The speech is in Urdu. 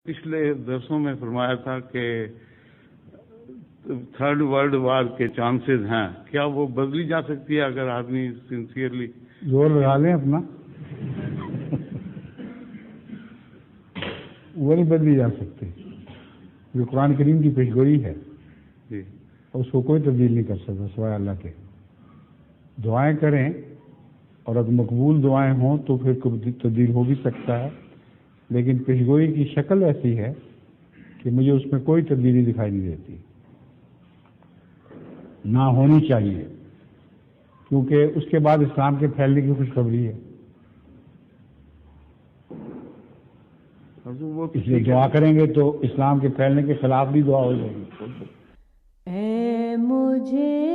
پچھلے درسوں میں فرمایا تھا کہ تھرڈ ورلڈ وار کے چانسز ہیں، کیا وہ بدلی جا سکتی ہے اگر آدمی سنسیئرلی زور لگا لیں اپنا؟ وہ نہیں بدلی جا سکتی، یہ قرآن کریم کی پیشگوئی ہے جی، اس کو کوئی تبدیل نہیں کر سکتا سوائے اللہ کے۔ دعائیں کریں اور اگر مقبول دعائیں ہوں تو پھر تبدیل ہو بھی سکتا ہے، لیکن پیشگوئی کی شکل ایسی ہے کہ مجھے اس میں کوئی تبدیلی دکھائی نہیں دیتی، نہ ہونی چاہیے، کیونکہ اس کے بعد اسلام کے پھیلنے کی خوشخبری ہے۔ اس لیے دعا کریں گے تو اسلام کے پھیلنے کے خلاف بھی دعا ہو جائے گی۔ اے مجھے